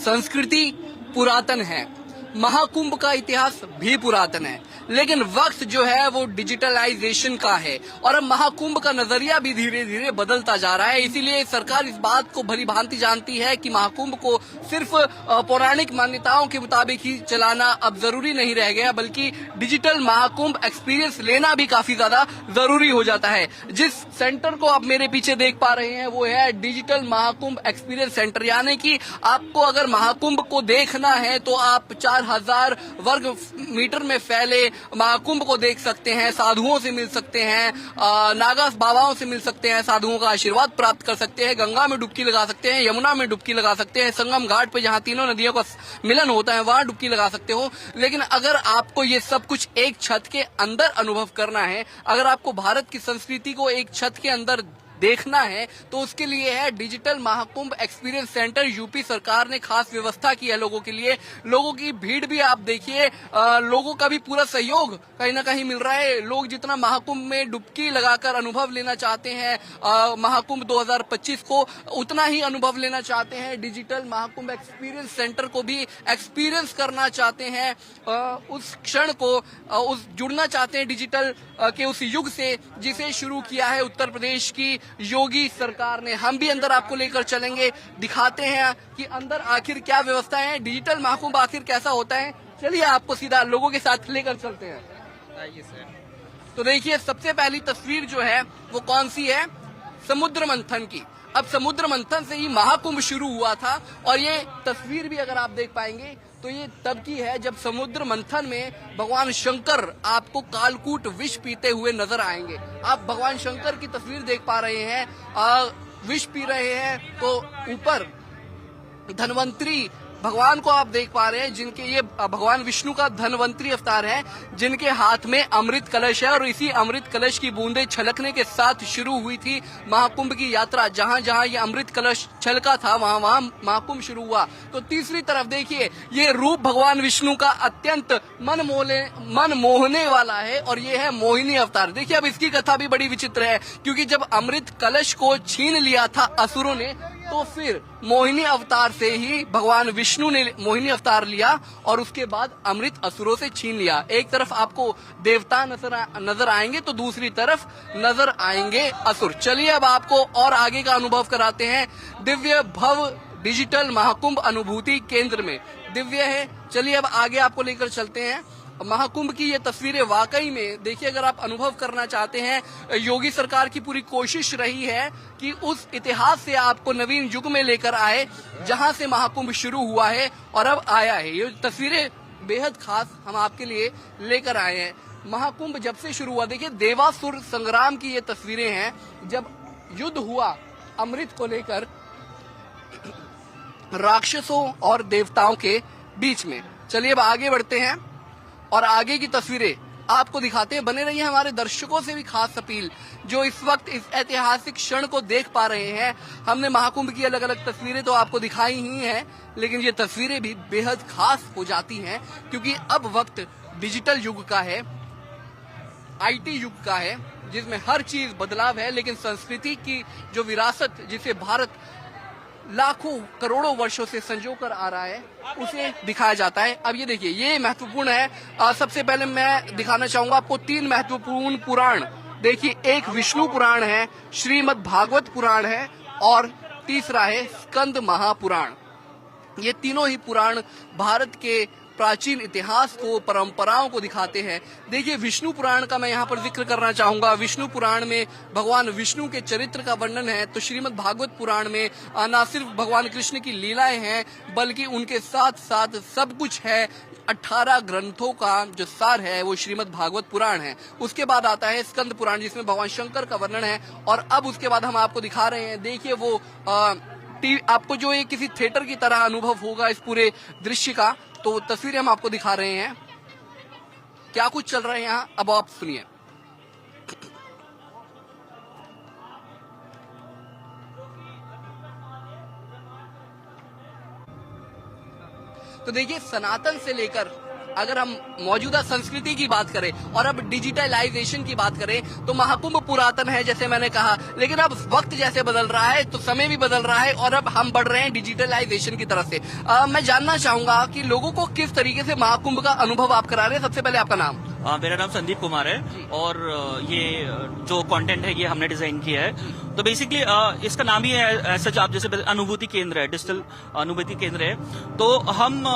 संस्कृति पुरातन है, महाकुंभ का इतिहास भी पुरातन है, लेकिन वक्त जो है वो डिजिटलाइजेशन का है और अब महाकुंभ का नजरिया भी धीरे धीरे बदलता जा रहा है। इसीलिए सरकार इस बात को भली भांति जानती है कि महाकुंभ को सिर्फ पौराणिक मान्यताओं के मुताबिक ही चलाना अब जरूरी नहीं रह गया, बल्कि डिजिटल महाकुंभ एक्सपीरियंस लेना भी काफी ज्यादा जरूरी हो जाता है। जिस सेंटर को आप मेरे पीछे देख पा रहे हैं वो है डिजिटल महाकुंभ एक्सपीरियंस सेंटर, यानी कि आपको अगर महाकुंभ को देखना है तो आप 4000 वर्ग मीटर में फैले महाकुंभ को देख सकते हैं, साधुओं से मिल सकते हैं, नागा बाबाओं से मिल सकते हैं, साधुओं का आशीर्वाद प्राप्त कर सकते हैं, गंगा में डुबकी लगा सकते हैं, यमुना में डुबकी लगा सकते हैं, संगम घाट पे जहां तीनों नदियों का मिलन होता है वहां डुबकी लगा सकते हो। लेकिन अगर आपको ये सब कुछ एक छत के अंदर अनुभव करना है, अगर आपको भारत की संस्कृति को एक छत के अंदर देखना है, तो उसके लिए है digital Mahakumbh experience centre. UP सरकार ने खास व्यवस्था की है लोगों के लिए। लोगों की भीड़ भी आप देखिए, लोगों का भी पूरा सहयोग कहीं ना कहीं मिल रहा है। लोग जितना महाकुंभ में डुबकी लगाकर अनुभव लेना चाहते हैं महाकुंभ 2025 को, उतना ही अनुभव लेना चाहते हैं डिजिटल महाकुंभ एक्सपीरियंस सेंटर को भी एक्सपीरियंस करना चाहते हैं। उस क्षण को उस जुड़ना चाहते हैं डिजिटल के उस युग से जिसे शुरू किया है उत्तर प्रदेश की योगी सरकार ने। हम भी अंदर आपको लेकर चलेंगे, दिखाते हैं कि अंदर आखिर क्या व्यवस्था है, डिजिटल महाकुंभ आखिर कैसा होता है। चलिए आपको सीधा लोगों के साथ लेकर चलते हैं। आइए सर। तो देखिए, सबसे पहली तस्वीर जो है वो कौन सी है? समुद्र मंथन की। अब समुद्र मंथन से ही महाकुंभ शुरू हुआ था और ये तस्वीर भी अगर आप देख पाएंगे तो ये तब की है जब समुद्र मंथन में भगवान शंकर आपको कालकूट विष पीते हुए नजर आएंगे। आप भगवान शंकर की तस्वीर देख पा रहे हैं, विष पी रहे हैं, तो ऊपर धन्वंतरी भगवान को आप देख पा रहे हैं, जिनके ये भगवान विष्णु का धन्वंतरी अवतार है, जिनके हाथ में अमृत कलश है और इसी अमृत कलश की बूंदें छलकने के साथ शुरू हुई थी महाकुंभ की यात्रा। जहां जहां ये अमृत कलश छलका था वहां वहां महाकुंभ शुरू हुआ। तो तीसरी तरफ देखिए, ये रूप भगवान विष्णु का अत्यंत मन मोहने वाला है और ये है मोहिनी अवतार। देखिए, अब इसकी कथा भी बड़ी विचित्र है, क्योंकि जब अमृत कलश को छीन लिया था असुरों ने, तो फिर मोहिनी अवतार से ही भगवान विष्णु ने मोहिनी अवतार लिया और उसके बाद अमृत असुरों से छीन लिया। एक तरफ आपको देवता नजर आएंगे तो दूसरी तरफ नजर आएंगे असुर। चलिए अब आपको और आगे का अनुभव कराते हैं दिव्य भव डिजिटल महाकुंभ अनुभूति केंद्र में। दिव्य है, चलिए अब आगे आपको लेकर चलते हैं। महाकुंभ की ये तस्वीरें वाकई में देखिए, अगर आप अनुभव करना चाहते हैं, योगी सरकार की पूरी कोशिश रही है कि उस इतिहास से आपको नवीन युग में लेकर आए जहां से महाकुंभ शुरू हुआ है और अब आया है। ये तस्वीरें बेहद खास हम आपके लिए लेकर आए हैं। महाकुंभ जब से शुरू हुआ, देखिए देवासुर संग्राम की ये तस्वीरें हैं, जब युद्ध हुआ अमृत को लेकर राक्षसों और देवताओं के बीच में। चलिए अब आगे बढ़ते हैं और आगे की तस्वीरें आपको दिखाते हैं। बने रहिए, हमारे दर्शकों से भी खास अपील जो इस वक्त इस ऐतिहासिक क्षण को देख पा रहे हैं। हमने महाकुंभ की अलग अलग तस्वीरें तो आपको दिखाई ही हैं, लेकिन ये तस्वीरें भी बेहद खास हो जाती हैं क्योंकि अब वक्त डिजिटल युग का है, आईटी युग का है, जिसमें हर चीज बदलाव है, लेकिन संस्कृति की जो विरासत जिसे भारत लाखों करोड़ों वर्षों से संजो कर आ रहा है उसे दिखाया जाता है। अब ये देखिए, ये महत्वपूर्ण है। सबसे पहले मैं दिखाना चाहूंगा आपको 3 महत्वपूर्ण पुराण। देखिए, एक विष्णु पुराण है, श्रीमद् भागवत पुराण है और तीसरा है स्कंद महापुराण। ये तीनों ही पुराण भारत के प्राचीन इतिहास को, परंपराओं को दिखाते हैं। देखिए, विष्णु पुराण का मैं यहाँ पर जिक्र करना चाहूंगा। विष्णु पुराण में भगवान विष्णु के चरित्र का वर्णन है, तो श्रीमद् भागवत पुराण में न सिर्फ भगवान कृष्ण की लीलाएं हैं, बल्कि उनके साथ साथ सब कुछ है। 18 ग्रंथों का जो सार है वो श्रीमद् भागवत पुराण है। उसके बाद आता है स्कंद पुराण, जिसमें भगवान शंकर का वर्णन है। और अब उसके बाद हम आपको दिखा रहे हैं, देखिए वो आपको जो ये किसी थिएटर की तरह अनुभव होगा इस पूरे दृश्य का। तो तस्वीरें हम आपको दिखा रहे हैं, क्या कुछ चल रहा है यहाँ, अब आप सुनिए। तो देखिए, सनातन से लेकर अगर हम मौजूदा संस्कृति की बात करें और अब डिजिटलाइजेशन की बात करें तो महाकुंभ पुरातन है जैसे मैंने कहा, लेकिन अब वक्त जैसे बदल रहा है तो समय भी बदल रहा है और अब हम बढ़ रहे हैं डिजिटलाइजेशन की तरफ से। मैं जानना चाहूंगा कि लोगों को किस तरीके से महाकुंभ का अनुभव आप करा रहे हैं। सबसे पहले आपका नाम? मेरा नाम संदीप कुमार है और ये जो कंटेंट है ये हमने डिजाइन किया है। तो बेसिकली इसका नाम ही है सच, आप जैसे अनुभूति केंद्र है, डिजिटल अनुभूति केंद्र है। तो हम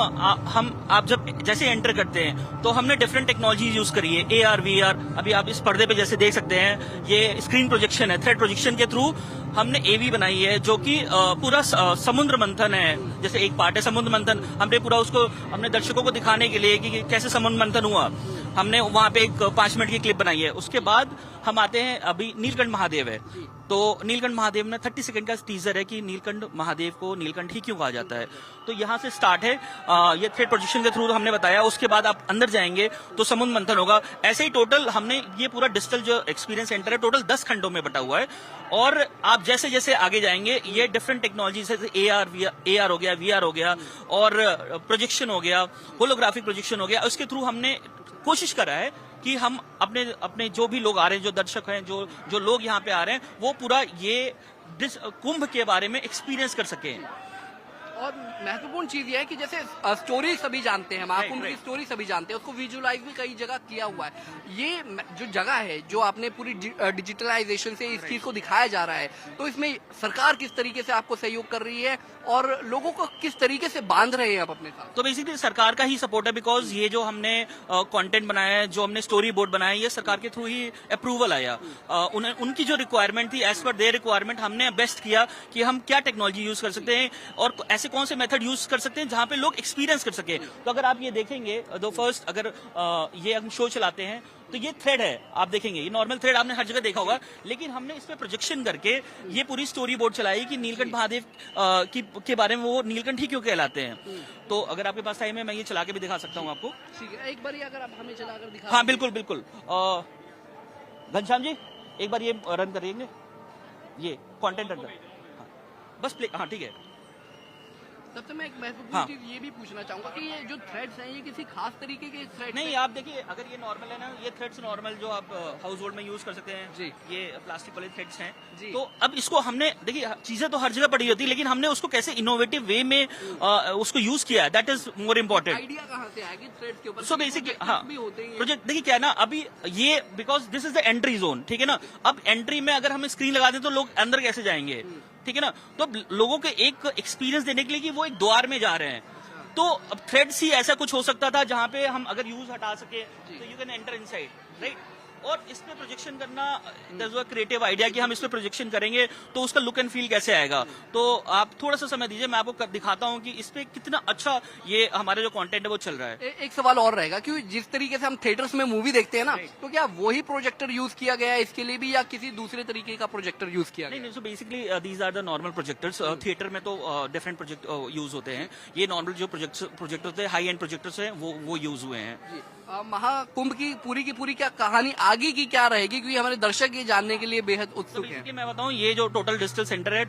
आप जब जैसे एंटर करते हैं तो हमने डिफरेंट टेक्नोलॉजी यूज करी है, AR VR। अभी आप इस पर्दे पे जैसे देख सकते हैं ये स्क्रीन प्रोजेक्शन है, थ्रेड प्रोजेक्शन के थ्रू हमने AV बनाई है जो कि पूरा समुद्र मंथन है। जैसे एक पार्ट है समुद्र मंथन, हमने पूरा उसको हमने दर्शकों को दिखाने के लिए कि कैसे समुद्र मंथन हुआ, हमने वहां पे एक 5 मिनट की क्लिप बनाई है। उसके बाद हम आते हैं, अभी नीलकंठ महादेव है तो नीलकंठ महादेव में 30 सेकंड का टीजर है कि नीलकंठ महादेव को नीलकंठ ही क्यों कहा जाता है। तो यहाँ से स्टार्ट है, ये थ्रेड प्रोजेक्शन के थ्रू हमने बताया। उसके बाद आप अंदर जाएंगे तो समुद्र मंथन होगा। ऐसे ही टोटल हमने ये पूरा डिजिटल जो एक्सपीरियंस सेंटर है टोटल 10 खंडों में बटा हुआ है। और आप जैसे जैसे आगे जाएंगे ये डिफरेंट टेक्नोलॉजी जैसे AR हो गया, VR हो गया और प्रोजेक्शन हो गया, होलोग्राफिक प्रोजेक्शन हो गया। उसके थ्रू हमने कोशिश करा है कि हम अपने जो भी लोग आ रहे हैं, जो दर्शक हैं, जो लोग यहाँ पे आ रहे हैं, वो पूरा ये कुंभ के बारे में एक्सपीरियंस कर सकें। और महत्वपूर्ण चीज ये है कि जैसे स्टोरी सभी जानते हैं, महाकुंभ की स्टोरी सभी जानते हैं, उसको विजुअलाइज भी कई जगह किया हुआ है। ये जो जगह है जो आपने पूरी डिजिटलाइजेशन से इस चीज को दिखाया जा रहा है, तो इसमें सरकार किस तरीके से आपको सहयोग कर रही है और लोगों को किस तरीके से बांध रहे हैं आप अपने साथ? तो बेसिकली सरकार का ही सपोर्ट है, बिकॉज ये जो हमने कंटेंट बनाया है, जो हमने स्टोरी बोर्ड बनाया है, ये सरकार के थ्रू ही अप्रूवल आया। उनकी जो रिक्वायरमेंट थी एज पर देयर रिक्वायरमेंट हमने बेस्ट किया कि हम क्या टेक्नोलॉजी यूज कर सकते हैं और ऐसे कौन से मेथड यूज कर सकते हैं जहां पे लोग एक्सपीरियंस कर सके। तो अगर आप ये देखेंगे तो फर्स्ट अगर ये हम शो चलाते हैं तो ये थ्रेड है, आप देखेंगे ये नॉर्मल थ्रेड आपने हर जगह देखा होगा, लेकिन हमने इस पे प्रोजेक्शन करके ये पूरी स्टोरी बोर्ड चलाई कि नीलकंठ महादेव के बारे में वो नीलकंठ ही क्यों कहलाते हैं। तो अगर आपके पास टाइम है मैं ये चला के भी दिखा सकता हूँ आपको। ठीक है, एक बार अगर आप हमें चलाकर दिखा। हाँ बिल्कुल बिल्कुल। घनश्याम जी एक बार ये रन करेंगे, ये कॉन्टेंट रन कर, बस प्ले। हाँ ठीक है। सबसे मैं एक महत्वपूर्ण चीज ये भी पूछना चाहूंगा कि ये जो थ्रेड्स हैं ये किसी खास तरीके के थ्रेड्स नहीं, आप देखिए अगर ये नॉर्मल है ना, ये थ्रेड्स नॉर्मल जो आप हाउस होल्ड में यूज कर सकते हैं जी, ये प्लास्टिक वाले थ्रेड्स हैं जी। तो अब इसको हमने देखिए चीजें तो हर जगह पड़ी होती है, लेकिन हमने उसको कैसे इनोवेटिव वे में उसको यूज किया है, that is more important. Idea कहाँ से आया कि थ्रेड्स के ऊपर? सो बेसिकली हाँ प्रोजेक्ट देखिए क्या है ना, अभी ये because this is the entry zone, ठीक है ना। अब एंट्री में अगर हम स्क्रीन लगा दें तो लोग अंदर कैसे जाएंगे, ठीक है ना। तो लोगों को एक एक्सपीरियंस देने के लिए कि वो एक द्वार में जा रहे हैं, तो अब थ्रेड्स ही ऐसा कुछ हो सकता था जहां पे हम अगर यूज हटा सके तो you can enter inside, right. और इस पे प्रोजेक्शन करना, दैट्स अ क्रिएटिव आइडिया कि हम इस पे प्रोजेक्शन करेंगे तो उसका लुक एंड फील कैसे आएगा। तो आप थोड़ा सा समय दीजिए, मैं आपको दिखाता हूँ कि इस पे कितना अच्छा ये हमारे जो कंटेंट है वो चल रहा है। एक सवाल और रहेगा कि जिस तरीके से हम थिएटर्स में मूवी देखते हैं ना, तो क्या वही प्रोजेक्टर यूज किया गया है इसके लिए भी या किसी दूसरे तरीके का प्रोजेक्टर यूज किया गया? नहीं, so basically these are the normal projectors. Theatre में तो डिफरेंट प्रोजेक्ट यूज होते हैं, ये नॉर्मल जो प्रोजेक्टर होते हैं, हाई एंड प्रोजेक्टर्स हैं वो यूज हुए हैं। महाकुंभ की पूरी क्या कहानी आगे की क्या रहेगी, क्योंकि हमारे दर्शक ये जानने के लिए बेहद उत्सुक हैं। मैं बताऊं, ये जो टोटल डिजिटल सेंटर है,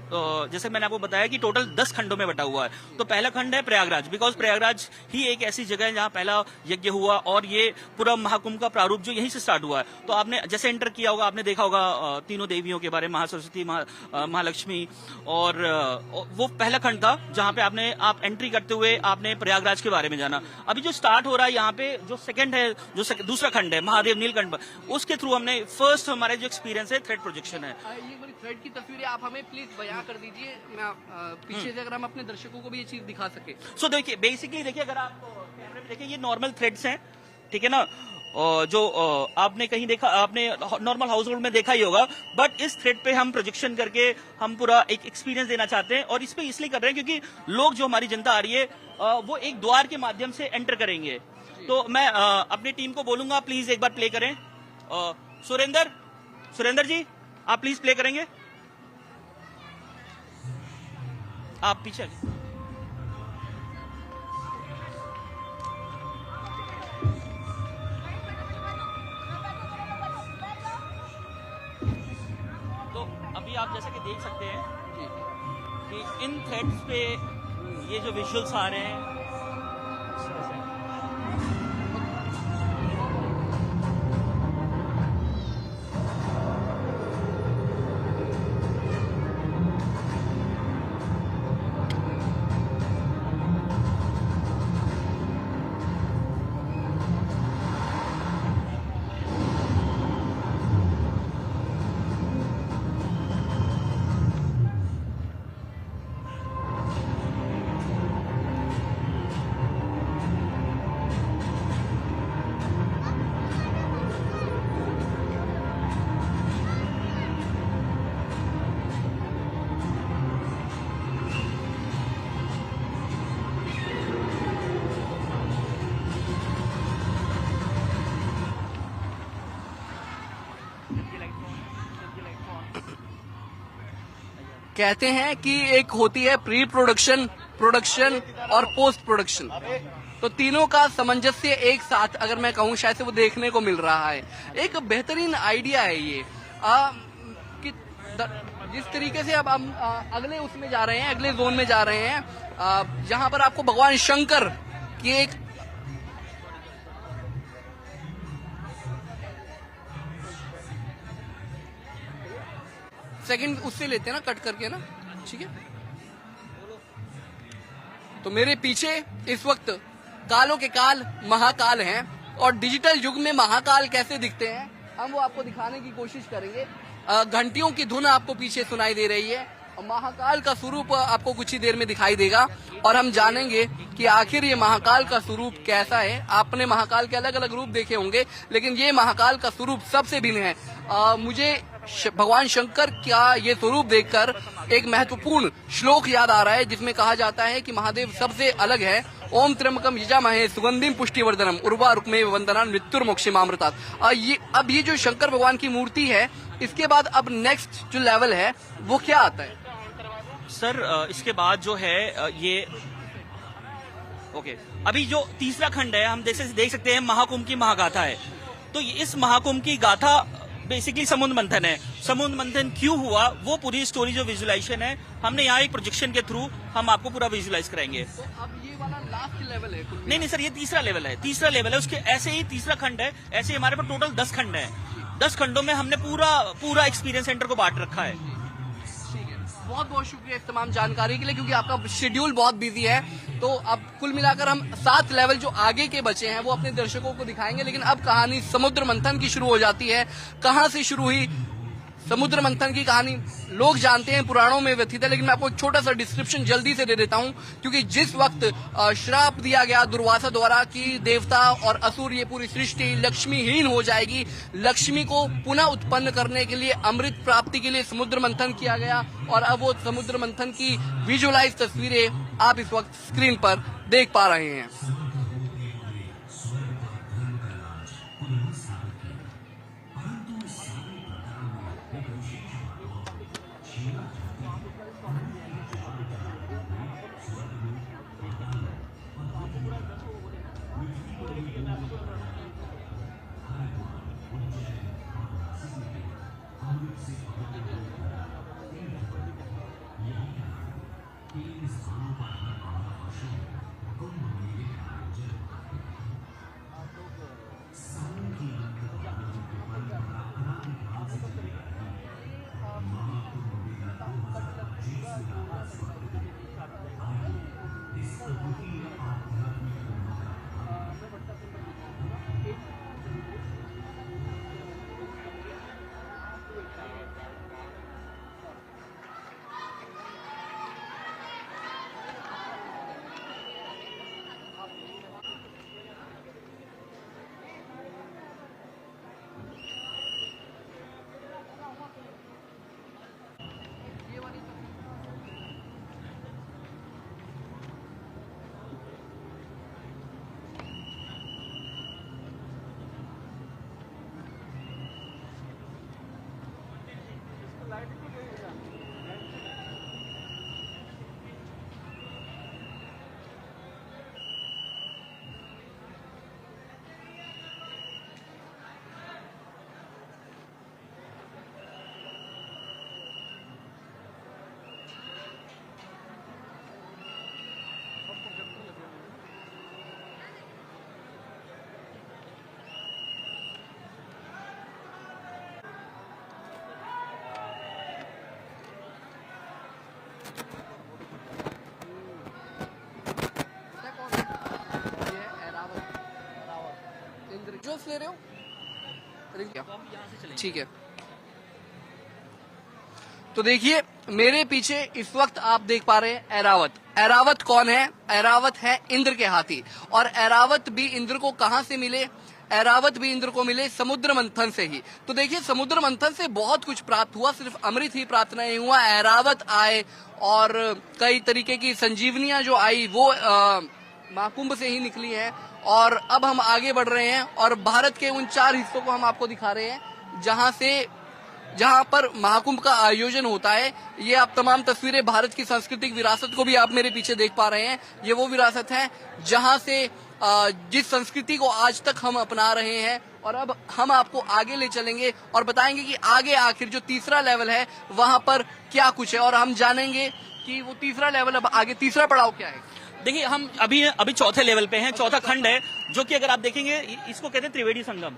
जैसे मैंने आपको बताया कि टोटल 10 खंडों में बटा हुआ है। तो पहला खंड है प्रयागराज, बिकॉज प्रयागराज ही एक ऐसी जगह है जहां पहला यज्ञ हुआ और ये पूरा महाकुंभ का प्रारूप जो यहीं से स्टार्ट हुआ है। तो आपने जैसे एंटर किया होगा, आपने देखा होगा तीनों देवियों के बारे में, महासरस्वती, महालक्ष्मी, और वो पहला खंड था जहां पे आप एंट्री करते हुए आपने प्रयागराज के बारे में जाना। अभी जो स्टार्ट हो रहा है यहाँ पे जो सेकंड है, जो दूसरा खंड है महादेव नीलकंठ, उसके थ्रू हमने फर्स्ट हमारे जो एक्सपीरियंस है थ्रेड प्रोजेक्शन है। ये बड़ी थ्रेड की तस्वीरें आप हमें प्लीज बयां कर दीजिए, मैं पीछे से अगर हम अपने दर्शकों को भी ये चीज दिखा सके। सो देखिए बेसिकली देखिए, अगर आप कैमरे में देखिए, ये नॉर्मल थ्रेड्स हैं, ठीक है ना। जो आपने कहीं देखा, आपने नॉर्मल हाउस होल्ड में देखा ही होगा, बट इस थ्रेड पे हम प्रोजेक्शन करके हम पूरा एक एक्सपीरियंस देना चाहते हैं। और इस पे इसलिए कर रहे हैं क्योंकि लोग, जो हमारी जनता आ रही है, वो एक द्वार के माध्यम से एंटर करेंगे। तो मैं अपनी टीम को बोलूंगा प्लीज एक बार प्ले करें। सुरेंद्र जी आप प्लीज प्ले करेंगे, आप पीछे। तो अभी आप जैसा कि देख सकते हैं कि इन थ्रेड्स पे ये जो विजुअल्स आ रहे हैं, कहते हैं कि एक होती है प्री प्रोडक्शन, प्रोडक्शन और पोस्ट प्रोडक्शन, तो तीनों का सामंजस्य एक साथ अगर मैं कहूं शायद से वो देखने को मिल रहा है। एक बेहतरीन आइडिया है ये कि जिस तरीके से अब हम अगले उसमें जा रहे हैं, अगले जोन में जा रहे हैं, जहां पर आपको भगवान शंकर की एक सेकंड उससे लेते हैं ना, कट करके ना, ठीक है। तो मेरे पीछे इस वक्त कालों के काल महाकाल हैं और डिजिटल युग में महाकाल कैसे दिखते हैं हम वो आपको दिखाने की कोशिश करेंगे। घंटियों की धुन आपको पीछे सुनाई दे रही है, महाकाल का स्वरूप आपको कुछ ही देर में दिखाई देगा और हम जानेंगे कि आखिर ये महाकाल का स्वरूप कैसा है। आपने महाकाल के अलग अलग रूप देखे होंगे, लेकिन ये महाकाल का स्वरूप सबसे भिन्न है। मुझे भगवान शंकर का ये स्वरूप देखकर एक महत्वपूर्ण श्लोक याद आ रहा है, जिसमें कहा जाता है कि महादेव सबसे अलग है। ओम त्र्यंबकम यजामहे सुगंधिम पुष्टिवर्धनम उर्वा रुक्मे वंदना मृत्युर्मोक्षमामृतात्। अब ये जो शंकर भगवान की मूर्ति है, इसके बाद अब नेक्स्ट जो लेवल है वो क्या आता है सर? इसके बाद जो है ये ओके, अभी जो तीसरा खंड है हम देख सकते हैं महाकुंभ की महागाथा है। तो इस महाकुंभ की गाथा बेसिकली समुद्र मंथन है। समुद्र मंथन क्यों हुआ वो पूरी स्टोरी जो विजुअलाइजेशन है हमने यहाँ एक प्रोजेक्शन के थ्रू हम आपको पूरा विजुअलाइज कराएंगे। तो अब ये वाला लास्ट लेवल है? नहीं सर, ये तीसरा लेवल है, तीसरा लेवल है। उसके ऐसे ही तीसरा खंड है, ऐसे ही हमारे पास टोटल 10 खंड है। 10 खंडों में हमने पूरा एक्सपीरियंस सेंटर को बांट रखा है। बहुत बहुत शुक्रिया इस तमाम जानकारी के लिए, क्योंकि आपका शेड्यूल बहुत बिजी है। तो अब कुल मिलाकर हम 7 लेवल जो आगे के बचे हैं वो अपने दर्शकों को दिखाएंगे, लेकिन अब कहानी समुद्र मंथन की शुरू हो जाती है। कहां से शुरू हुई समुद्र मंथन की कहानी लोग जानते हैं, पुराणों में व्यथित है, लेकिन मैं आपको एक छोटा सा डिस्क्रिप्शन जल्दी से दे देता हूं। क्योंकि जिस वक्त श्राप दिया गया दुर्वासा द्वारा कि देवता और असुर ये पूरी सृष्टि लक्ष्मीहीन हो जाएगी, लक्ष्मी को पुनः उत्पन्न करने के लिए, अमृत प्राप्ति के लिए समुद्र मंथन किया गया। और अब वो समुद्र मंथन की विजुअलाइज तस्वीरें आप इस वक्त स्क्रीन पर देख पा रहे हैं। जोश ले रहे हो? ठीक है। तो देखिए मेरे पीछे इस वक्त आप देख पा रहे हैं ऐरावत। ऐरावत कौन है? ऐरावत है इंद्र के हाथी। और ऐरावत भी इंद्र को कहां से मिले? ऐरावत भी इंद्र को मिले समुद्र मंथन से ही। तो देखिए समुद्र मंथन से बहुत कुछ प्राप्त हुआ, सिर्फ अमृत ही प्राप्त नहीं हुआ, ऐरावत आए और कई तरीके की संजीवनियां जो आई वो महाकुंभ से ही निकली हैं। और अब हम आगे बढ़ रहे हैं और भारत के उन 4 हिस्सों को हम आपको दिखा रहे हैं जहां से जहां पर महाकुंभ का आयोजन होता है। ये आप तमाम तस्वीरें भारत की सांस्कृतिक विरासत को भी आप मेरे पीछे देख पा रहे हैं। ये वो विरासत है जहां से जिस संस्कृति को आज तक हम अपना रहे हैं, और अब हम आपको आगे ले चलेंगे और बताएंगे कि आगे आखिर जो तीसरा लेवल है वहां पर क्या कुछ है, और हम जानेंगे कि वो तीसरा लेवल अब आगे तीसरा पड़ाव क्या है। देखिए, हम अभी चौथे लेवल पे हैं, चौथा खंड है, जो कि अगर आप देखेंगे इसको कहते हैं त्रिवेणी संगम।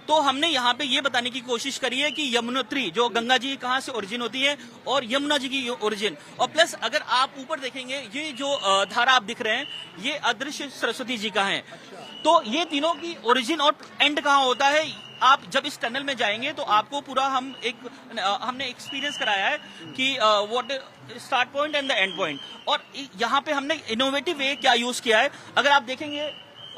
तो हमने यहाँ पे ये बताने की कोशिश करी है कि यमुनोत्री, जो गंगा जी कहाँ से ओरिजिन होती है, और यमुना जी की ओरिजिन, और प्लस अगर आप ऊपर देखेंगे ये जो धारा आप दिख रहे हैं, ये अदृश्य सरस्वती जी का है। तो ये तीनों की ओरिजिन और एंड कहाँ होता है, आप जब इस टनल में जाएंगे तो आपको पूरा हमने एक्सपीरियंस कराया है कि what start point and the end point. और यहाँ पे हमने इनोवेटिव वे क्या यूज किया है, अगर आप देखेंगे,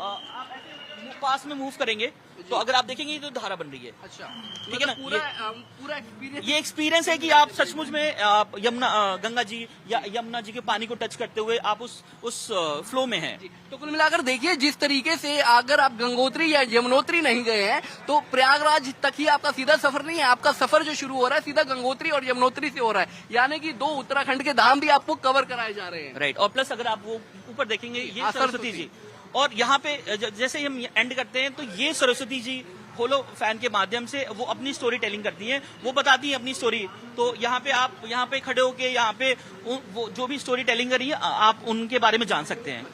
आप ऐसे पास में मूव करेंगे तो अगर आप देखेंगे ये तो धारा बन रही है। अच्छा, ठीक है ना, पूरा एक्सपीरियंस, ये एक्सपीरियंस है कि आप सचमुच में आप गंगा जी या यमुना जी के पानी को टच करते हुए आप उस फ्लो में हैं। तो कुल मिलाकर देखिए, जिस तरीके से अगर आप गंगोत्री या यमुनोत्री नहीं गए हैं तो प्रयागराज तक ही आपका सीधा सफर नहीं है, आपका सफर जो शुरू हो रहा है सीधा गंगोत्री और यमुनोत्री से हो रहा है, यानी कि 2 उत्तराखंड के धाम भी आपको कवर कराए जा रहे हैं। राइट, और प्लस अगर आप वो ऊपर देखेंगे ये सरस्वती जी, और यहाँ पे जैसे हम एंड करते हैं तो ये सरस्वती जी होलो फैन के माध्यम से वो अपनी स्टोरी टेलिंग करती हैं, वो बताती हैं अपनी स्टोरी। तो यहाँ पे आप यहाँ पे खड़े होके यहाँ पे वो जो भी स्टोरी टेलिंग करी है आप उनके बारे में जान सकते हैं,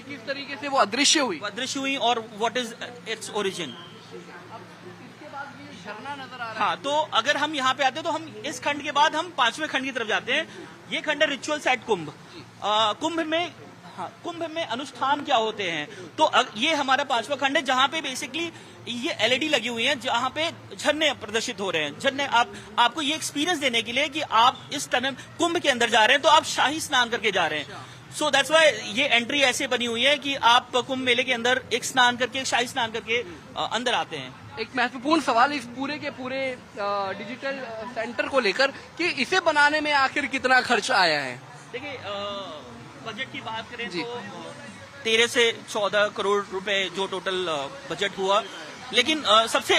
किस तरीके से वो अदृश्य हुई और व्हाट इज इट्स ओरिजिन। इसके बाद भी झरना नजर आ रहा है। हाँ, तो अगर हम यहाँ पे आते हैं तो हम इस खंड के बाद हम 5वें खंड की तरफ जाते हैं। ये खंड है रिचुअल्स एट कुंभ। कुंभ में अनुष्ठान क्या होते हैं, तो ये हमारा 5वां खंड है, जहाँ पे बेसिकली ये एलईडी लगी हुई है, जहाँ पे झरने प्रदर्शित हो रहे हैं। झरने आपको ये एक्सपीरियंस देने के लिए कि आप इस टनल कुंभ के अंदर जा रहे हैं तो आप शाही स्नान करके जा रहे हैं। सो दैट्स वाई ये एंट्री ऐसे बनी हुई है कि आप कुंभ मेले के अंदर एक स्नान करके, एक शाही स्नान करके अंदर आते हैं। एक महत्वपूर्ण सवाल इस पूरे के पूरे डिजिटल सेंटर को लेकर कि इसे बनाने में आखिर कितना खर्च आया है। देखिए, बजट की बात करें तो 13 से 14 करोड़ रुपए जो टोटल बजट हुआ, लेकिन सबसे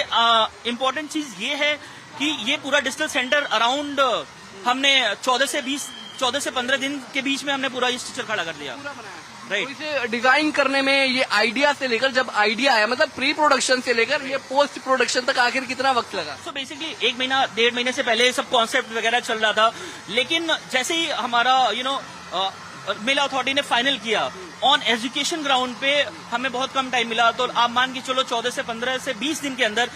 इम्पोर्टेंट चीज ये है कि ये पूरा डिजिटल सेंटर अराउंड हमने 14 से 15 दिन के बीच में हमने पूरा ये स्ट्रक्चर खड़ा कर दिया। राइट, तो इसे डिजाइन करने में ये आइडिया से लेकर, जब आइडिया आया मतलब प्री प्रोडक्शन से लेकर ये पोस्ट प्रोडक्शन तक आखिर कितना वक्त लगा? सो बेसिकली 1 महीना 1.5 महीने से पहले सब कॉन्सेप्ट वगैरह चल रहा था, लेकिन जैसे ही हमारा मेला अथॉरिटी ने फाइनल किया ऑन एजुकेशन ग्राउंड पे, हमें बहुत कम टाइम मिला, तो आप मान के चलो 14 से 15 से 20 दिन के अंदर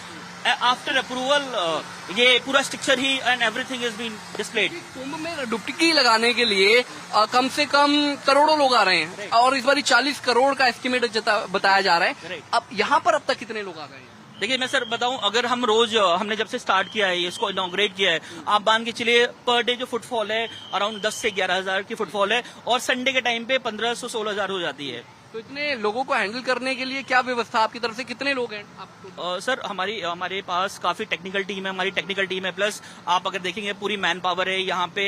आफ्टर अप्रूवल ये पूरा स्ट्रक्चर ही and everything is been displayed. Kumbh में डुबकी लगाने के लिए कम से कम करोड़ों लोग आ रहे हैं, और इस बार 40 करोड़ का एस्टिमेट बताया जा रहा है। अब यहाँ पर अब तक कितने लोग आ गए हैं? देखिए, मैं सर बताऊं, अगर हम रोज हमने जब से स्टार्ट किया है इसको इनॉग्रेट किया है, आप मान के चलिए पर डे जो फुटफॉल है अराउंड 10 से 11 हजार की फुटफॉल है, और संडे के टाइम पे 15 से 16 हजार हो जाती है। तो इतने लोगों को हैंडल करने के लिए क्या व्यवस्था आपकी तरफ से, कितने लोग हैं आपको? सर हमारे पास काफी टेक्निकल टीम है, हमारी टेक्निकल टीम है, प्लस आप अगर देखेंगे पूरी मैन पावर है यहाँ पे।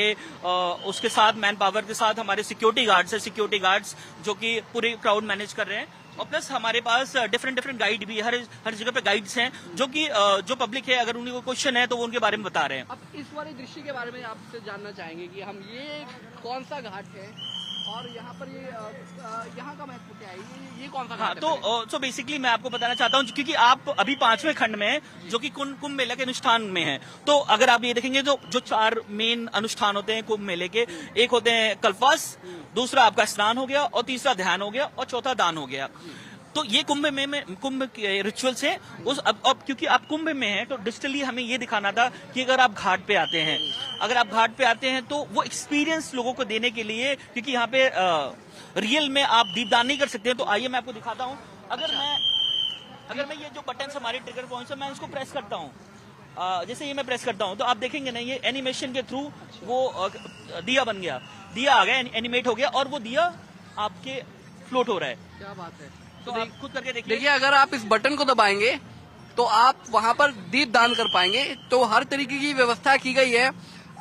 उसके साथ मैन पावर के साथ हमारे सिक्योरिटी गार्ड्स जो कि पूरी क्राउड मैनेज कर रहे हैं, और प्लस हमारे पास डिफरेंट गाइड भी हर जगह पे गाइड्स हैं, जो कि जो पब्लिक है अगर उन्हें कोई क्वेश्चन है तो वो उनके बारे में बता रहे हैं। अब इस वाले दृश्य के बारे में आपसे जानना चाहेंगे कि हम ये कौन सा घाट है और यहाँ पर ये यहाँ का महत्व क्या है, ये कौन सा घाट है? तो बेसिकली मैं आपको बताना चाहता हूँ, क्योंकि आप अभी 5वें खंड में है, जो कि कुंभ मेला के अनुष्ठान में है। तो अगर आप ये देखेंगे तो जो 4 मेन अनुष्ठान होते हैं कुंभ मेले के, एक होते हैं कल्पवास, दूसरा आपका स्नान हो गया, और तीसरा ध्यान हो गया, और चौथा दान हो गया। तो ये कुंभ के रिचुअल्स है। अब क्योंकि आप कुंभ में हैं तो डिजिटली हमें ये दिखाना था कि अगर आप घाट पे आते हैं तो वो एक्सपीरियंस लोगों को देने के लिए, क्योंकि यहाँ पे रियल में आप दीपदान नहीं कर सकते हैं। तो आइए मैं आपको दिखाता हूँ। अगर मैं ये जो बटन हमारे ट्रिगर पॉइंट्स है, मैं इसको प्रेस करता हूँ, जैसे ये मैं प्रेस करता हूँ तो आप देखेंगे ना, ये एनिमेशन के थ्रू वो दिया बन गया, दिया आ गया, एनिमेट हो गया, और वो दिया आपके फ्लोट हो रहा है। क्या बात है! तो आप खुद करके देखिए, अगर आप इस बटन को दबाएंगे तो आप वहां पर दीप दान कर पाएंगे। तो हर तरीके की व्यवस्था की गई है।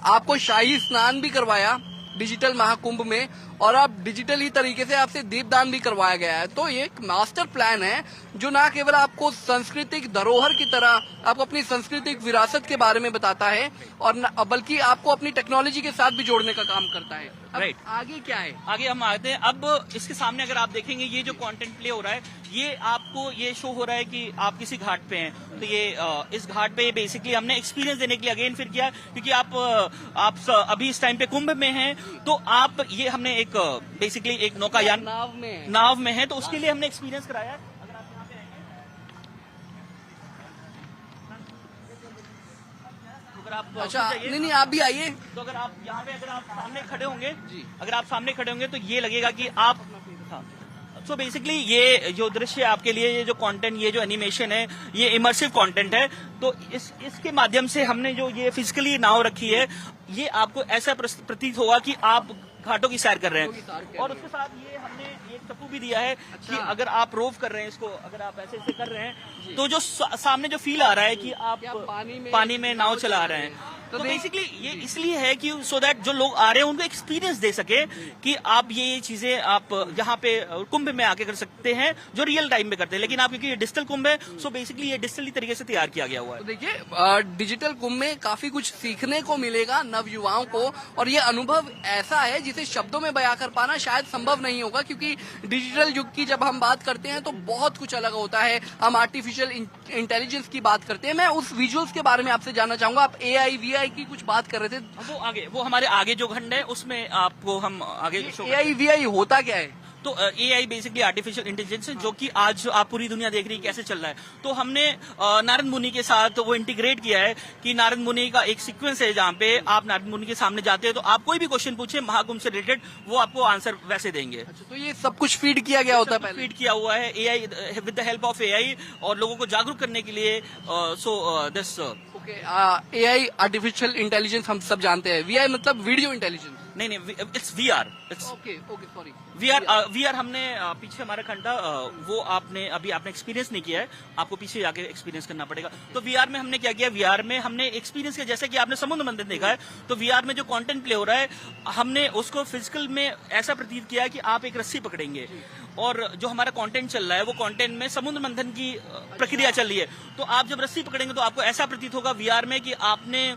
आपको शाही स्नान भी करवाया डिजिटल महाकुंभ में, और आप डिजिटली तरीके से आपसे दीपदान भी करवाया गया है। तो ये एक मास्टर प्लान है जो ना केवल आपको सांस्कृतिक धरोहर की तरह आपको अपनी सांस्कृतिक विरासत के बारे में बताता है और बल्कि आपको अपनी टेक्नोलॉजी के साथ भी जोड़ने का काम करता है। अब राइट। आगे क्या है? आगे हम आते हैं। अब इसके सामने अगर आप देखेंगे ये जो कंटेंट प्ले हो रहा है, ये आपको ये शो हो रहा है कि आप किसी घाट पे हैं। तो ये इस घाट पे बेसिकली हमने एक्सपीरियंस देने के लिए अगेन फिर किया, क्योंकि आप अभी इस टाइम पे कुंभ में हैं, तो आप ये हमने एक बेसिकली एक नौकायान नाव में है, तो उसके लिए हमने एक्सपीरियंस कराया है। अगर आप यहाँ पे आएंगे, अगर आप अच्छा, जाइए, नहीं आप भी आइए। तो अगर आप यहाँ पे अगर आप सामने खड़े होंगे जी। अगर आप सामने खड़े होंगे तो ये लगेगा कि आप सो बेसिकली ये जो दृश्य आपके लिए, ये जो कंटेंट, ये जो एनिमेशन है, ये इमर्सिव कंटेंट है। तो इसके माध्यम से हमने जो ये फिजिकली नाव रखी है, ये आपको ऐसा प्रतीत होगा कि आप घाटों की सैर कर रहे हैं। और उसके साथ ये हमने एक चप्पू भी दिया है कि अगर आप रोव कर रहे हैं इसको, अगर आप ऐसे ऐसे कर रहे हैं, तो जो सामने जो फील आ रहा है कि आप पानी में नाव चला रहे हैं। तो बेसिकली ये इसलिए है कि सो दैट जो लोग आ रहे हैं उनको एक्सपीरियंस दे सके कि आप ये चीजें आप यहाँ पे कुंभ में आके कर सकते हैं, जो रियल टाइम में करते हैं। लेकिन आप क्योंकि ये डिजिटल कुंभ है, सो बेसिकली ये डिजिटली तरीके से तैयार किया गया हुआ है। तो देखिए, डिजिटल कुंभ में काफी कुछ सीखने को मिलेगा नव युवाओं को, और ये अनुभव ऐसा है जिसे शब्दों में बयां कर पाना शायद संभव नहीं होगा, क्योंकि डिजिटल युग की जब हम बात करते हैं तो बहुत कुछ अलग होता है। हम आर्टिफिशियल इंटेलिजेंस की बात करते हैं। मैं उस विजुअल्स के बारे में आपसे जानना चाहूंगा। आप AI VI की कुछ बात कर रहे थे, वो हमारे आगे जो खंड है उसमें आपको हम आगे AI VI होता क्या है? तो AI बेसिकली आर्टिफिशियल इंटेलिजेंस है, जो कि आज आप पूरी दुनिया देख रही है कैसे चल रहा है। तो हमने नारद मुनि के साथ वो इंटीग्रेट किया है कि नारद मुनि का एक सीक्वेंस है जहाँ पे आप नारद मुनि के सामने जाते हैं, तो आप कोई भी क्वेश्चन पूछे महाकुंभ से रिलेटेड, वो आपको आंसर वैसे देंगे। अच्छा, तो ये सब कुछ फीड किया गया होता है पहले? फीड किया हुआ है AI with the help of AI, और लोगों को जागरूक करने के लिए। AI आर्टिफिशियल इंटेलिजेंस हम सब जानते हैं। VI मतलब वीडियो इंटेलिजेंस? नहीं, it's VR। Okay sorry, VR हमने पीछे हमारा खंड था, वो आपने एक्सपीरियंस नहीं किया है, आपको पीछे जाके एक्सपीरियंस करना पड़ेगा। तो VR में हमने क्या किया, VR में हमने एक्सपीरियंस किया, जैसे कि आपने समुद्र मंथन देखा है, तो VR में जो कंटेंट प्ले हो रहा है, हमने उसको फिजिकल में ऐसा प्रतीत किया है कि आप एक रस्सी पकड़ेंगे, और जो हमारा कंटेंट चल रहा है वो कंटेंट में समुद्र मंथन की प्रक्रिया चल रही है। तो आप जब रस्सी पकड़ेंगे तो आपको ऐसा प्रतीत होगा VR में कि आपने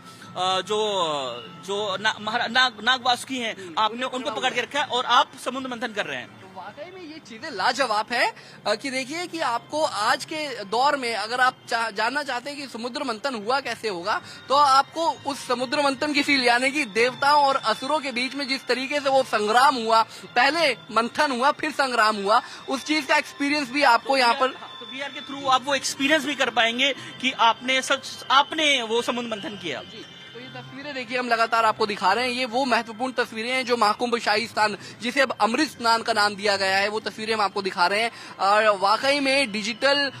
जो नाग वासुकी हैं, आपने उनको पकड़ के रखा है और आप समुद्र मंथन कर रहे हैं। वाकई में ये चीजें लाजवाब है कि देखिए कि आपको आज के दौर में अगर आप जानना चाहते हैं कि समुद्र मंथन हुआ कैसे होगा, तो आपको उस समुद्र मंथन की फील, यानी कि देवताओं और असुरों के बीच में जिस तरीके से वो संग्राम हुआ, पहले मंथन हुआ फिर संग्राम हुआ, उस चीज का एक्सपीरियंस भी आपको यहाँ पर, तो VR के थ्रू आप वो एक्सपीरियंस भी कर पाएंगे कि आपने वो समुद्र मंथन किया। तो ये तस्वीरें देखिए हम लगातार आपको दिखा रहे हैं। ये वो महत्वपूर्ण तस्वीरें हैं जो महाकुंभ शाही स्नान, जिसे अब अमृत स्नान का नाम दिया गया है, वो तस्वीरें हम आपको दिखा रहे हैं। और वाकई में डिजिटल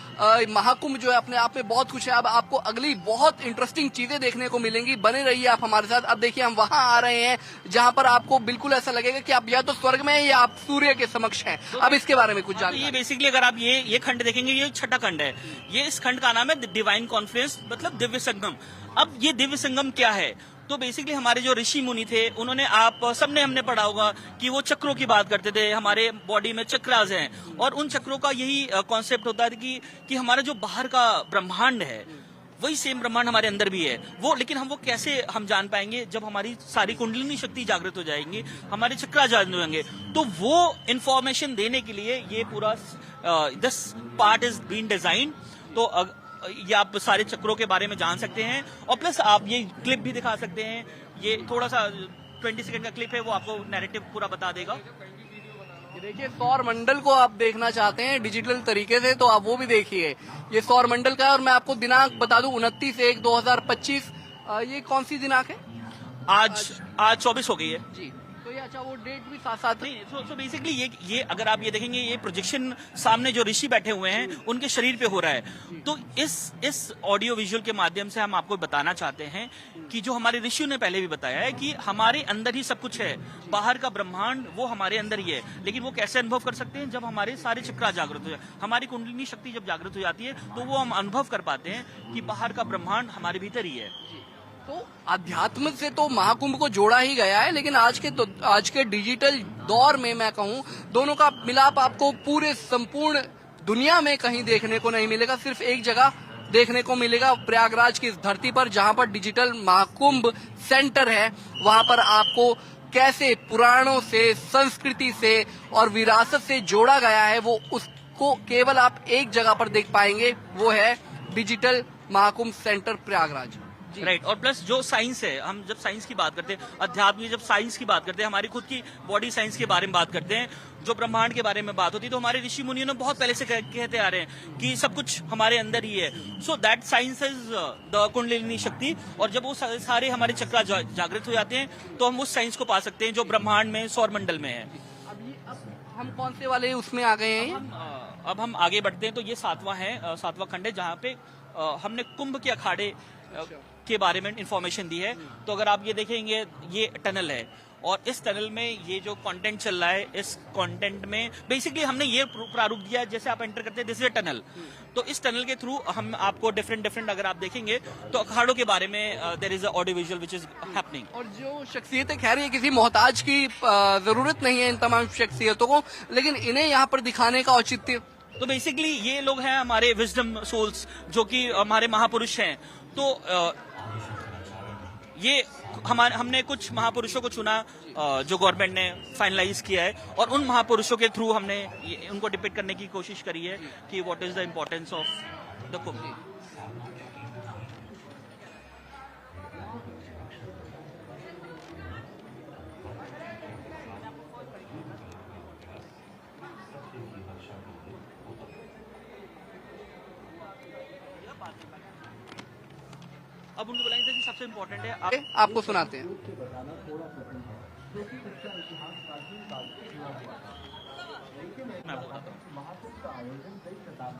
महाकुंभ जो है अपने आप में बहुत कुछ है। अब आपको अगली बहुत इंटरेस्टिंग चीजें देखने को मिलेंगी, बने रहिए आप हमारे साथ। अब देखिए हम वहां आ रहे हैं जहां पर आपको बिल्कुल ऐसा लगेगा कि आप या तो स्वर्ग में हैं या आप सूर्य के समक्ष हैं। अब इसके बारे में कुछ जानिए। ये बेसिकली अगर आप ये खंड देखेंगे, ये छठा खंड है। ये इस खंड का नाम है डिवाइन कॉन्फ्रेंस, मतलब दिव्य संगम। अब ये दिव्य संगम क्या है, तो बेसिकली हमारे जो ऋषि मुनि थे, उन्होंने, आप सबने हमने पढ़ा होगा कि वो चक्रों की बात करते थे। हमारे बॉडी में चक्रास हैं, और उन चक्रों का यही कॉन्सेप्ट होता है कि हमारा जो बाहर का ब्रह्मांड है, वही सेम ब्रह्मांड हमारे अंदर भी है। वो लेकिन हम वो कैसे हम जान पाएंगे, जब हमारी सारी कुंडलिनी शक्ति जागृत हो जाएंगी, हमारे चक्रा जागृत हो जाएंगे। तो वो इंफॉर्मेशन देने के लिए ये पूरा this part is been design. तो ये आप सारे चक्रों के बारे में जान सकते हैं, और प्लस आप ये क्लिप भी दिखा सकते हैं। ये थोड़ा सा 20 सेकंड का क्लिप है, वो आपको नैरेटिव पूरा बता देगा। देखिए, सौर मंडल को आप देखना चाहते हैं डिजिटल तरीके से, तो आप वो भी देखिए। ये सौर मंडल का है, और मैं आपको दिनांक बता दूं 29/1/2025। ये कौन सी दिनांक है? आज 24 हो गई है जी। तो ये अच्छा, वो डेट भी साथ साथ नहीं। सो बेसिकली ये अगर आप ये देखेंगे, ये प्रोजेक्शन सामने जो ऋषि बैठे हुए हैं उनके शरीर पे हो रहा है। तो इस ऑडियो विजुअल के माध्यम से हम आपको बताना चाहते हैं कि जो हमारे ऋषियों ने पहले भी बताया है कि हमारे अंदर ही सब कुछ है। बाहर का ब्रह्मांड वो हमारे अंदर ही है, लेकिन वो कैसे अनुभव कर सकते हैं, जब हमारे सारे चक्रा जागृत हो जाए, हमारी कुंडलिनी शक्ति जब जागृत हो जाती है, तो वो हम अनुभव कर पाते हैं कि बाहर का ब्रह्मांड हमारे भीतर ही है। तो अध्यात्म से तो महाकुंभ को जोड़ा ही गया है, लेकिन आज के डिजिटल दौर में मैं कहूं दोनों का मिलाप आपको पूरे संपूर्ण दुनिया में कहीं देखने को नहीं मिलेगा। सिर्फ एक जगह देखने को मिलेगा, प्रयागराज की इस धरती पर, जहां पर डिजिटल महाकुंभ सेंटर है। वहां पर आपको कैसे पुराणों से, संस्कृति से और विरासत से जोड़ा गया है, वो उसको केवल आप एक जगह पर देख पाएंगे, वो है digital Mahakumbh centre Prayagraj. Right और प्लस जो साइंस है, हम जब साइंस की बात करते हैं, अध्यात्म की जब साइंस की बात करते हैं, हमारी खुद की बॉडी साइंस के बारे में बात करते हैं, जो ब्रह्मांड के बारे में बात होती है, तो हमारे ऋषि मुनियों ने बहुत पहले से कहते आ रहे हैं कि सब कुछ हमारे अंदर ही है। So that science is the kundalini शक्ति, और जब वो सारे हमारे चक्रा जागृत हो जाते हैं तो हम उस साइंस को पा सकते हैं जो ब्रह्मांड में, सौर मंडल में है। अब हम कौन से वाले उसमें आ गए हैं? अब हम आगे बढ़ते हैं, तो ये सातवां खंड है, जहाँ पे हमने कुंभ के अखाड़े के बारे में इंफॉर्मेशन दी है। तो अगर आप ये देखेंगे, ये टनल है, और इस टनल में ये जो कंटेंट चल रहा है, इस कंटेंट में बेसिकली हमने ये प्रारूप दिया है, जैसे आप एंटर करते हैं दिस इज अ टनल। तो इस टनल के थ्रू हम आपको डिफरेंट अगर आप देखेंगे तो अखाड़ों के बारे में there is a audio visual which is happening. और जो शख्सियतें, खैर ये किसी मोहताज की जरूरत नहीं है इन तमाम शख्सियतों को, लेकिन इन्हें यहाँ पर दिखाने का औचित्य, तो बेसिकली ये लोग हैं हमारे विजडम सोल्स, जो कि हमारे महापुरुष हैं। तो ये हमने कुछ महापुरुषों को चुना जो गवर्नमेंट ने फाइनलाइज किया है, और उन महापुरुषों के थ्रू हमने उनको डिपिक्ट करने की कोशिश करी है कि what is the importance of the Kumbh. अब उनको बुलाएंगे कि सबसे इम्पोर्टेंट है, आपको सुनाते हैं।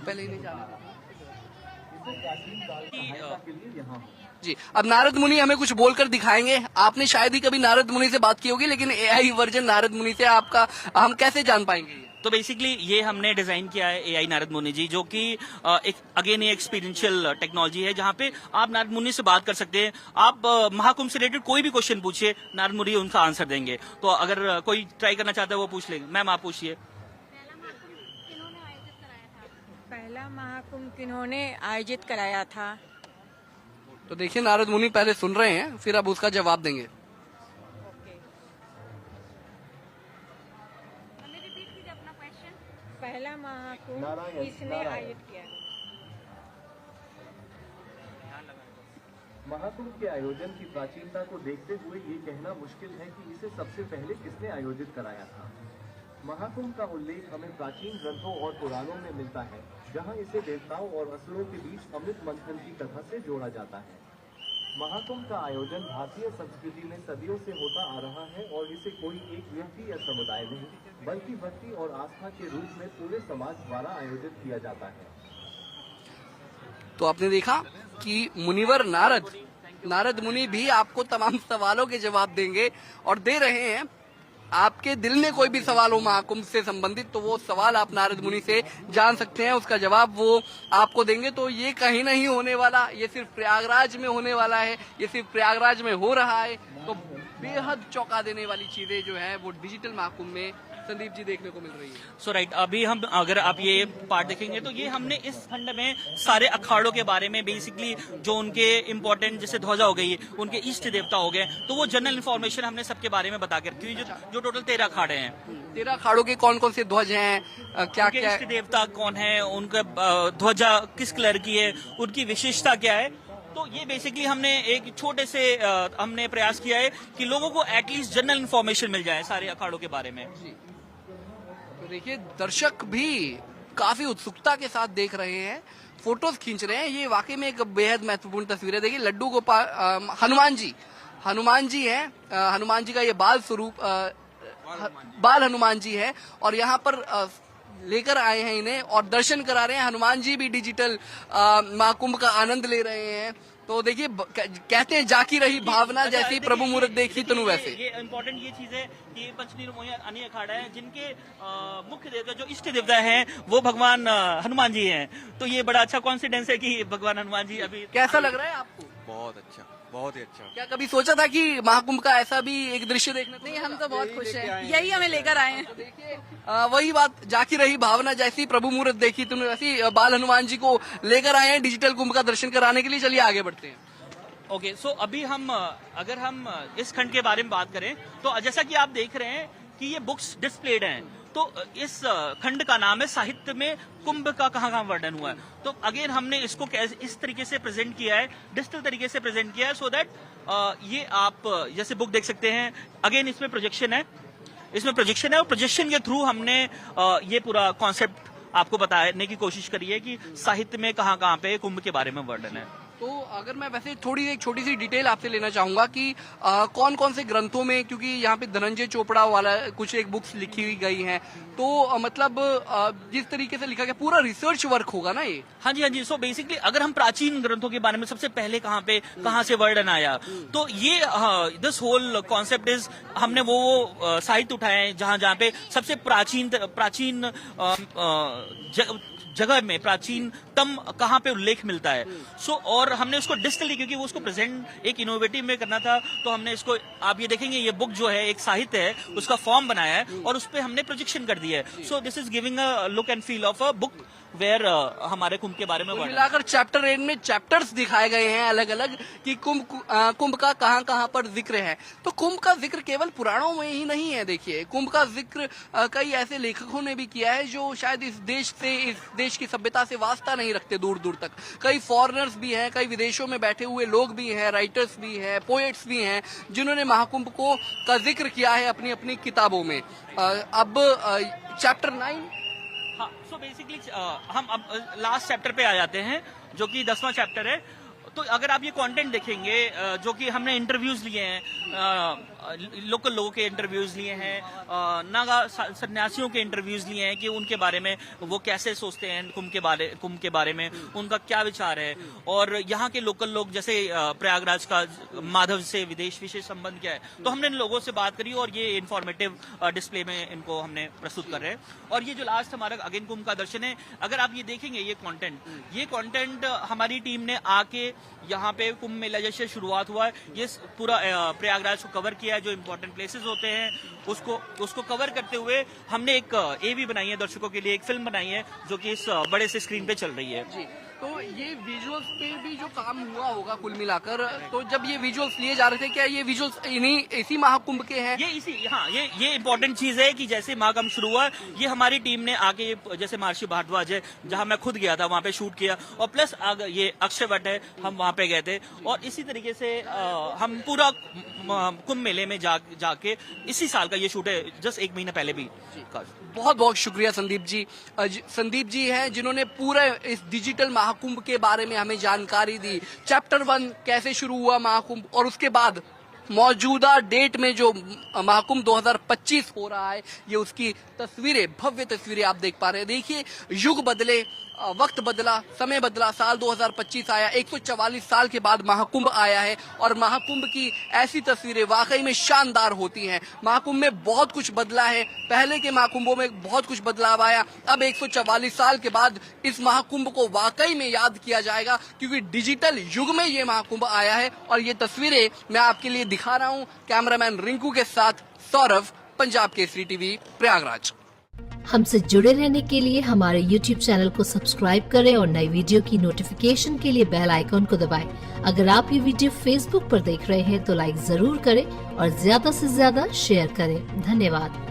पहले ही नहीं जाना जी। अब नारद मुनि हमें कुछ बोलकर दिखाएंगे। आपने शायद ही कभी नारद मुनि से बात की होगी, लेकिन एआई वर्जन नारद मुनि से आपका हम कैसे जान पाएंगे? तो बेसिकली ये हमने डिजाइन किया है एआई नारद मुनि जी, जो कि एक अगेन ये एक्सपीरियंशियल टेक्नोलॉजी है, जहाँ पे आप नारद मुनि से बात कर सकते हैं। आप महाकुंभ से रिलेटेड कोई भी क्वेश्चन पूछिए, नारद मुनि उनका आंसर देंगे। तो अगर कोई ट्राई करना चाहता है वो पूछ लेंगे। मैम आप पूछिए। पहला महाकुंभ किन्होंने आयोजित कराया था? तो देखिए, नारद मुनि पहले सुन रहे हैं, फिर अब उसका जवाब देंगे। पहला महाकुंभ किसने आयोजित किया? महाकुंभ के आयोजन की प्राचीनता को देखते हुए ये कहना मुश्किल है कि इसे सबसे पहले किसने आयोजित कराया था। महाकुंभ का उल्लेख हमें प्राचीन ग्रंथों और पुराणों में मिलता है, जहां इसे देवताओं और असुरों के बीच अमृत मंथन की कथा से जोड़ा जाता है। महाकुंभ का आयोजन भारतीय संस्कृति में सदियों से होता आ रहा है, और इसे कोई एक व्यक्ति या समुदाय नहीं, बल्कि भक्ति और आस्था के रूप में पूरे समाज द्वारा आयोजित किया जाता है। तो आपने देखा कि मुनिवर नारद मुनि भी आपको तमाम सवालों के जवाब देंगे, और दे रहे हैं। आपके दिल में कोई भी सवाल हो महाकुंभ से संबंधित, तो वो सवाल आप नारद मुनि से जान सकते हैं, उसका जवाब वो आपको देंगे। तो ये कहीं नहीं होने वाला, ये सिर्फ प्रयागराज में होने वाला है, ये सिर्फ प्रयागराज में हो रहा है। तो बेहद चौंका देने वाली चीजें जो है वो डिजिटल महाकुंभ में संदीप जी देखने को मिल रही है। सो राइट, अभी हम अगर आप ये पार्ट देखेंगे तो ये हमने इस खंड में सारे अखाड़ों के बारे में, बेसिकली जो उनके इम्पोर्टेंट, जैसे ध्वजा हो गई, उनके इष्ट देवता हो गए, तो वो जनरल इन्फॉर्मेशन हमने सबके बारे में बता कर, क्योंकि जो टोटल 13 अखाड़े हैं। 13 अखाड़ों के कौन कौन से ध्वज हैं, क्या क्या इष्ट देवता कौन है, उनका ध्वजा किस कलर की है, उनकी विशेषता क्या है। तो ये बेसिकली हमने एक छोटे से हमने प्रयास किया है कि लोगों को एटलीस्ट जनरल इन्फॉर्मेशन मिल जाए सारे अखाड़ों के बारे में। तो देखिए, दर्शक भी काफी उत्सुकता के साथ देख रहे हैं, फोटोज खींच रहे हैं। ये वाकई में एक बेहद महत्वपूर्ण तस्वीर है। देखिए, लड्डू गोपाल हनुमान जी हैं। हनुमान जी का ये बाल स्वरूप बाल हनुमान जी है, और यहाँ पर लेकर आए हैं इन्हें और दर्शन करा रहे हैं। हनुमान जी भी डिजिटल महाकुंभ का आनंद ले रहे हैं। तो देखिए, कहते हैं जाकी रही भावना, जैसी प्रभु मूर्त देखी तनु वैसे। ये इम्पोर्टेंट ये चीज है कि पंचनीर अन्य अखाड़ा है, जिनके मुख्य देवता, जो इष्ट देवता हैं, वो भगवान हनुमान जी हैं। तो ये बड़ा अच्छा कॉन्फिडेंस है कि भगवान हनुमान जी अभी। कैसा लग रहा है आपको? बहुत अच्छा, बहुत ही अच्छा। क्या कभी सोचा था कि महाकुंभ का ऐसा भी एक दृश्य देखने को? नहीं, हम तो बहुत खुश हैं, यही हमें लेकर आए हैं। तो देखिए वही बात जाकी रही भावना, जैसी प्रभु मुहूर्त देखी तुमने वैसी बाल हनुमान जी को लेकर आए हैं डिजिटल कुंभ का दर्शन कराने के लिए। चलिए आगे बढ़ते हैं। ओके, सो अभी अगर हम इस खंड के बारे में बात करें तो जैसा कि आप देख रहे हैं कि ये बुक्स डिस्प्लेड हैं, तो इस खंड का नाम है साहित्य में कुंभ का कहाँ वर्णन हुआ है। तो अगेन हमने इसको इस तरीके से प्रेजेंट किया है, डिजिटल तरीके से प्रेजेंट किया है, सो दैट ये आप जैसे बुक देख सकते हैं। अगेन इसमें प्रोजेक्शन है, और प्रोजेक्शन के थ्रू हमने ये पूरा कॉन्सेप्ट आपको बताने की कोशिश करी है कि साहित्य में कहाँ पे कुंभ के बारे में वर्णन है। तो अगर मैं वैसे एक छोटी सी डिटेल आपसे लेना चाहूंगा कि कौन कौन से ग्रंथों में, क्योंकि यहाँ पे धनंजय चोपड़ा वाला कुछ एक बुक्स लिखी हुई गई हैं, तो मतलब जिस तरीके से लिखा गया पूरा रिसर्च वर्क होगा ना ये? हाँ जी। सो बेसिकली अगर हम प्राचीन ग्रंथों के बारे में सबसे पहले कहाँ से वर्णन आया, तो ये दिस होल कॉन्सेप्ट इज, हमने वो साहित्य उठाए जहाँ पे सबसे प्राचीन जगह में प्राचीनतम कहाँ पे उल्लेख मिलता है। सो और हमने उसको डिजिटली, क्योंकि वो उसको प्रेजेंट एक इनोवेटिव में करना था, तो हमने इसको, आप ये देखेंगे ये बुक जो है एक साहित्य है, उसका फॉर्म बनाया है और उस पर हमने प्रोजेक्शन कर दिया है। So this is giving a look and feel of a book where हमारे कुंभ के बारे में मिलाकर चैप्टर 8 में चैप्टर्स दिखाए गए हैं अलग अलग कि कुंभ का कहाँ पर जिक्र है। तो कुंभ का जिक्र केवल पुराणों में ही नहीं है। देखिए कुंभ का जिक्र कई ऐसे लेखकों ने भी किया है जो शायद इस देश की सभ्यता से वास्ता नहीं रखते दूर दूर तक। कई फॉरेनर्स भी हैं, कई विदेशों में बैठे हुए लोग भी हैं, राइटर्स भी हैं, पोएट्स भी हैं, जिन्होंने महाकुंभ का जिक्र किया है अपनी अपनी किताबों में। अब चैप्टर 9, हाँ, सो बेसिकली हम अब लास्ट चैप्टर पे आ जाते हैं जो कि 10वां चैप्टर है। तो अगर आप ये कंटेंट देखेंगे, जो कि हमने इंटरव्यूज लिए हैं, लोकल लोगों के इंटरव्यूज लिए हैं, नागा सन्यासियों के इंटरव्यूज लिए हैं कि उनके बारे में वो कैसे सोचते हैं कुंभ के बारे में, उनका क्या विचार है, और यहाँ के लोकल लोग जैसे प्रयागराज का माधव से विशेष संबंध क्या है। तो हमने इन लोगों से बात करी और ये इंफॉर्मेटिव डिस्प्ले में इनको हमने प्रस्तुत कर रहे हैं। और ये जो लास्ट हमारा अगेन कुंभ का दर्शन है, अगर आप ये देखेंगे ये कंटेंट हमारी टीम ने आके यहाँ पे कुंभ मेला जैसे शुरुआत हुआ है, ये पूरा प्रयागराज को कवर किया है, जो इम्पोर्टेंट प्लेसेस होते हैं उसको कवर करते हुए हमने एक एवी बनाई है दर्शकों के लिए, एक फिल्म बनाई है जो कि इस बड़े से स्क्रीन पे चल रही है। जी, तो ये विजुअल्स पे भी जो काम हुआ होगा कुल मिलाकर, तो जब ये विजुअल्स लिए जा रहे थे, क्या ये विजुअल्स इसी महाकुंभ के हैं? ये इम्पोर्टेंट चीज है कि जैसे महाकुंभ शुरू हुआ, ये हमारी टीम ने आके, जैसे महर्षि भारद्वाज है जहां मैं खुद गया था वहां पे शूट किया, और प्लस ये अक्षयवट है, हम वहां पे गए थे, और इसी तरीके से हम पूरा कुंभ मेले में जाके इसी साल का ये शूट है, जस्ट 1 महीना पहले भी। बहुत बहुत शुक्रिया संदीप जी। संदीप जी हैं जिन्होंने पूरे इस डिजिटल महाकुंभ के बारे में हमें जानकारी दी। चैप्टर 1 कैसे शुरू हुआ महाकुंभ, और उसके बाद मौजूदा डेट में जो महाकुंभ 2025 हो रहा है, ये उसकी तस्वीरें, भव्य तस्वीरें आप देख पा रहे हैं। देखिए युग बदले, वक्त बदला, समय बदला, साल 2025 आया, 144 साल के बाद महाकुंभ आया है, और महाकुंभ की ऐसी तस्वीरें वाकई में शानदार होती हैं। महाकुंभ में बहुत कुछ बदला है, पहले के महाकुंभों में बहुत कुछ बदलाव आया, अब 144 साल के बाद इस महाकुंभ को वाकई में याद किया जाएगा, क्योंकि डिजिटल युग में ये महाकुंभ आया है। और ये तस्वीरें मैं आपके लिए दिखा रहा हूँ कैमरामैन रिंकू के साथ, सौरभ, पंजाब केसरी टीवी, प्रयागराज। हमसे जुड़े रहने के लिए हमारे YouTube चैनल को सब्सक्राइब करें और नई वीडियो की नोटिफिकेशन के लिए बेल आइकॉन को दबाएं। अगर आप ये वीडियो Facebook पर देख रहे हैं तो लाइक जरूर करें और ज्यादा से ज्यादा शेयर करें। धन्यवाद।